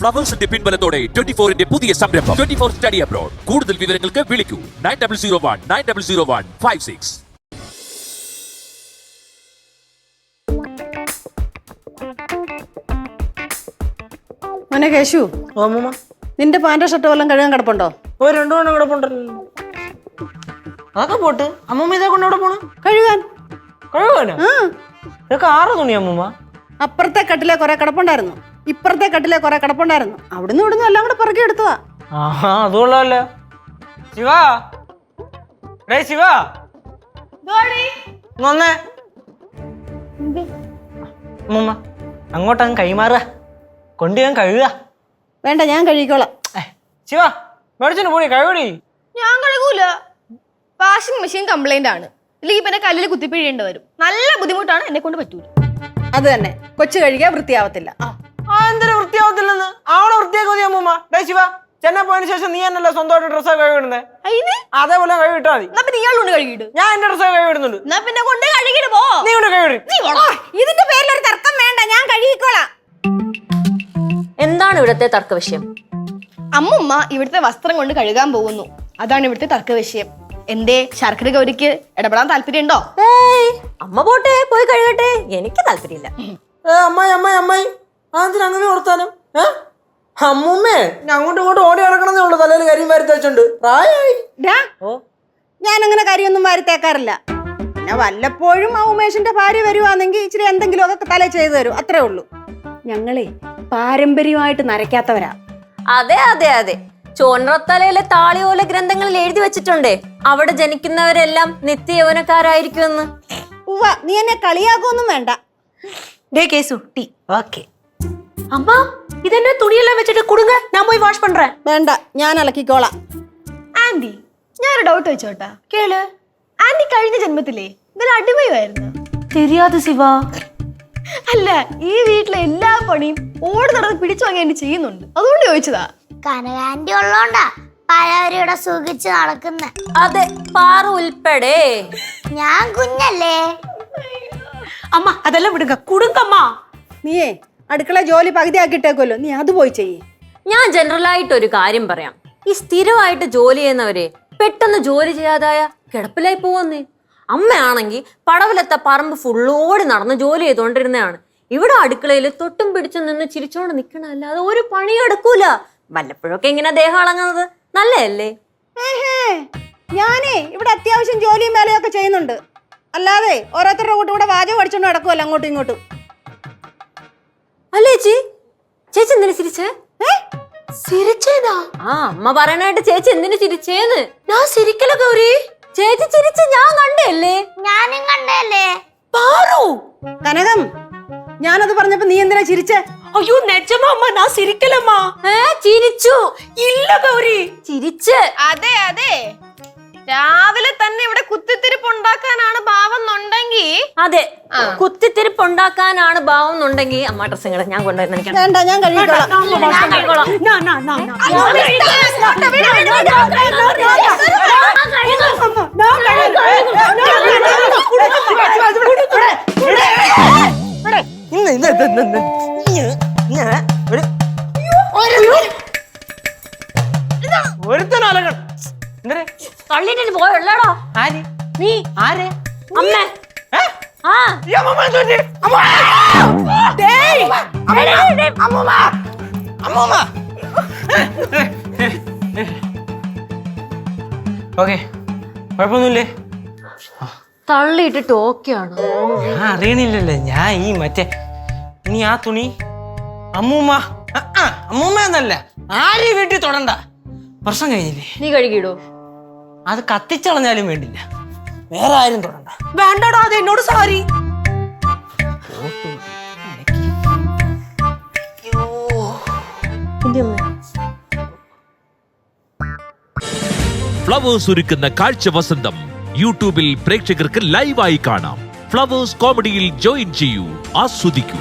ഫ്ലവേഴ്സിന്റെ പിൻബലത്തോടെ 24-ന്റെ പുതിയ സംരംഭം 24 study abroad. കൂടുതൽ വിവരങ്ങൾക്ക് വിളിക്കൂ 9001900156. മോനെ കേശു, നിന്റെ പാൻറ് ഷർട്ട് വല്ലതും കഴുകാൻ കിടപ്പുണ്ടോ? രണ്ടു മണം കിടപ്പുണ്ടല്ലോ. അതൊക്കെ പോട്ട് അമ്മൂമ്മ ഇതേ കൊണ്ട് എവിടെ പോണു? കഴുകാനോ? ഇതൊക്കെ 6 തുണി അമ്മൂമ്മ. അപ്പുറത്തെ കട്ടിലെ കുറെ കിടപ്പുണ്ടായിരുന്നു, ഇപ്പുറത്തെ കട്ടിലെ കുറെ കിടപ്പുണ്ടായിരുന്നു. അവിടുന്ന് ഇവിടുന്ന് എല്ലാം കൂടെ പിറകെ എടുത്തതാ. അത് കൊള്ളാമല്ലോ. ശിവാ, ശിവാ വന്നേ. അമ്മൂമ്മ അങ്ങോട്ടങ്ങ് കൈമാറുക, കൊണ്ട് ഞാൻ കഴുകുക. വേണ്ട, ഞാൻ കഴുകിക്കോളാം. ശിവാ മേടിച്ചു പോയി കഴുകടി. ഞാൻ കഴുകൂല, വാഷിംഗ് മെഷീൻ കംപ്ലൈന്റ് ആണ്. ഇല്ലെങ്കിൽ പിന്നെ കല്ലിൽ കുത്തിപ്പിഴിയേണ്ടി വരും. നല്ല ബുദ്ധിമുട്ടാണ്, എന്നെ കൊണ്ട് പറ്റൂല. അത് തന്നെ, കൊച്ചു കഴുകിയാ വൃത്തിയാവത്തില്ല. എന്തൊരു വൃത്തിയാവത്തില്ലെന്ന് അവളെ വൃത്തിയാക്കി മതി അമ്മൂമ്മ. ശിവ ചെന്നൈ പോയതിനു ശേഷം നീ എന്നല്ല സ്വന്തമായിട്ട് ഡ്രസ്സൊക്കെ കഴുകിടുന്നേ. അതേപോലെ കഴുകിട്ടാ മതി. പിന്നെ ഇയാളോട് കഴുകിയിട്ട് ഞാൻ എന്റെ ഡ്രസ്സൊക്കെ കഴുകിടുന്നുണ്ട്. എന്നാ പിന്നെ കൊണ്ട് കഴുകിട്ട് പോ. നീ കൊണ്ട് കഴുകി. ഇതിന്റെ പേരിൽ ഒരു തർക്കം വേണ്ട, ഞാൻ കഴുകിക്കോളാം. എന്താണ് ഇവിടുത്തെ തർക്ക വിഷയം? അമ്മുമ്മ ഇവിടുത്തെ വസ്ത്രം കൊണ്ട് കഴുകാൻ പോകുന്നു, അതാണ് ഇവിടുത്തെ തർക്ക വിഷയം. എന്തേ ശർക്കര ഗൗരിക്ക് ഇടപെടാൻ താല്പര്യം ഉണ്ടോ? അമ്മ പോട്ടെ, പോയി കഴുകട്ടെ, എനിക്ക് താല്പര്യമില്ല. അമ്മായി അമ്മായി അമ്മായി അതിന് അങ്ങനെ കൊടുത്താലും അമ്മൂമ്മേ ഞാൻ അങ്ങോട്ടും ഇങ്ങോട്ടും ഓടി നടക്കണമെന്നേ ഉള്ളൂ. തലയിൽ കരിയും വാരി തേച്ചുണ്ട്. പ്രായമായി. ഞാൻ അങ്ങനെ കാര്യമൊന്നും വാരിത്തേക്കാറില്ല. പിന്നെ വല്ലപ്പോഴും ആ ഉമേഷിന്റെ ഭാര്യ വരുവാണെങ്കിൽ ഇച്ചിരി എന്തെങ്കിലുമൊക്കെ തല ചെയ്തു തരും, അത്രേ ഉള്ളൂ. ഞങ്ങളെ പാരമ്പര്യമായിട്ട് നരയ്ക്കാത്തവരാ. അതെ അതെ അതെ, ചോനറത്തലയിലെ താളിയോല ഗ്രന്ഥങ്ങളിൽ എഴുതി വെച്ചിട്ടുണ്ടേ അവിടെ ജനിക്കുന്നവരെല്ലാം നിത്യയൗവനക്കാരായിരിക്കുമെന്ന്. ഉവ്വ, നീ എന്നെ കളിയാക്കൊന്നും വേണ്ട. അമ്മ ഇതെന്നെ തുണിയെല്ലാം വെച്ചിട്ട് കൊടുങ്ക, ഞാൻ പോയി വാഷ് പண்றேன். വേണ്ട, ഞാൻ അലക്കിക്കോളാം. ആന്റി, ഞാനൊരു ഡൗട്ട് വെച്ചോട്ടാ. കേള്. ആന്റി കഴിഞ്ഞ ജന്മത്തിലേ ഇതൊരു അടിമയായിരുന്നു. தெரியாது சிவா. അല്ല, ഈ വീട്ടിലെ എല്ലാ പണിയും ഓടി നടന്ന് പിടിച്ചു വാങ്ങി ആന്റി ചെയ്യുന്നുണ്ട്, അതുകൊണ്ട് ചോദിച്ചതാ. കനകാന്റി ഉള്ളോണ്ടാ പലവരിവിടെ സുഖിച്ച് നടക്കുന്ന. അതെ, പാറ ഉൾപ്പെടെ. ഞാൻ കുഞ്ഞല്ലേ അമ്മ, അതെല്ലാം വിടുക, കൊടുങ്കമ്മ. നീയേ അടുക്കള ജോലി പകുതിയാക്കിയിട്ടേക്കുമല്ലോ, നീ അത് പോയി ചെയ്യേ. ഞാൻ ജനറൽ ആയിട്ട് ഒരു കാര്യം പറയാം. ഈ സ്ഥിരമായിട്ട് ജോലി ചെയ്യുന്നവരെ പെട്ടെന്ന് ജോലി ചെയ്യാതായ കിടപ്പിലായി പോവന്നേ. അമ്മയാണെങ്കിൽ പടവിലത്തെ പറമ്പ് ഫുള്ളോടി നടന്ന് ജോലി ചെയ്തോണ്ടിരുന്നതാണ്. ഇവിടെ അടുക്കളയിൽ തൊട്ടും പിടിച്ചു നിന്ന് ചിരിച്ചോണ്ട് നിക്കണ, അല്ലാതെ ഒരു പണിയെടുക്കൂല. വല്ലപ്പോഴൊക്കെ ഇങ്ങനെ ദേഹം അളങ്ങുന്നത് നല്ലതല്ലേ? ഞാനേ ഇവിടെ അത്യാവശ്യം ജോലിയും വേലയൊക്കെ ചെയ്യുന്നുണ്ട്, അല്ലാതെ ഓരോരുത്തരുടെ കൂട്ടും കൂടെ വാചകം അടിച്ചോണ്ട് നടക്കുമല്ലോ അങ്ങോട്ടും ഇങ്ങോട്ടും. അല്ലേ ചേച്ചി എന്തിനു ചിരിച്ചേ? ചിരിച്ചേതാ? ആ, അമ്മ പറയണായിട്ട് ചേച്ചി എന്തിനു ചിരിച്ചേന്ന്. ഞാൻ ചിരിക്കല ഗൗരി, ചേച്ചി ചിരിച്ച് ഞാൻ കണ്ടല്ലേ. ഞാനും കണ്ടല്ലേ. കനകം, ഞാനത് പറഞ്ഞപ്പോ നീ എന്തിനാ ചിരിച്ചേ? അയ്യോ നിജമാ അമ്മ, ഞാൻ ചിരിക്കലമ്മ. ചിരിച്ചു ഇല്ല ഗൗരി, ചിരിച്ച്. അതെ അതെ, രാവിലെ തന്നെ ഇവിടെ കുത്തിത്തിരിപ്പ് ഉണ്ടാക്കാനാണ് ഭാവം എന്നുണ്ടെങ്കിൽ. അതെ, കുത്തിത്തിരിപ്പ് ഉണ്ടാക്കാനാണ് ഭാവം എന്നുണ്ടെങ്കിൽ അമ്മ ഡ്രസ്സിങ് ഞാൻ കൊണ്ടുവരുന്ന. വേണ്ട, ഞാൻ കഴുകിക്കോളാം. ഒരുത്തനാലകൾ തള്ളിട്ട് പോയുള്ളടാ. ആര്? നീ ആരെ? അമ്മ. ഓക്കെ, കുഴപ്പമൊന്നുമില്ലേ? തള്ളിയിട്ടിട്ട് ഓക്കെയാണ്. ഞാൻ അറിയണില്ലല്ലേ, ഞാൻ ഈ മറ്റേ ഇനി ആ തുണി അമ്മൂമ്മ അമ്മൂമ്മ എന്നല്ല ആരെയും വീട്ടിൽ തൊടണ്ട. പ്രശ്നം കഴിഞ്ഞില്ലേ? നീ കഴുകിയിടോ? അത് കത്തിച്ചളഞ്ഞാലും വേണ്ടില്ല, വേറെ ആരും തൊടണ്ട. വേണ്ടടാ, അത് എന്നോട് സാരി. ഫ്ലവേഴ്സ് ഒരുക്കുന്ന കാഴ്ച വസന്തം യൂട്യൂബിൽ പ്രേക്ഷകർക്ക് ലൈവായി കാണാം. ഫ്ലവേഴ്സ് കോമഡിയിൽ ജോയിൻ ചെയ്യൂ, ആസ്വദിക്കൂ.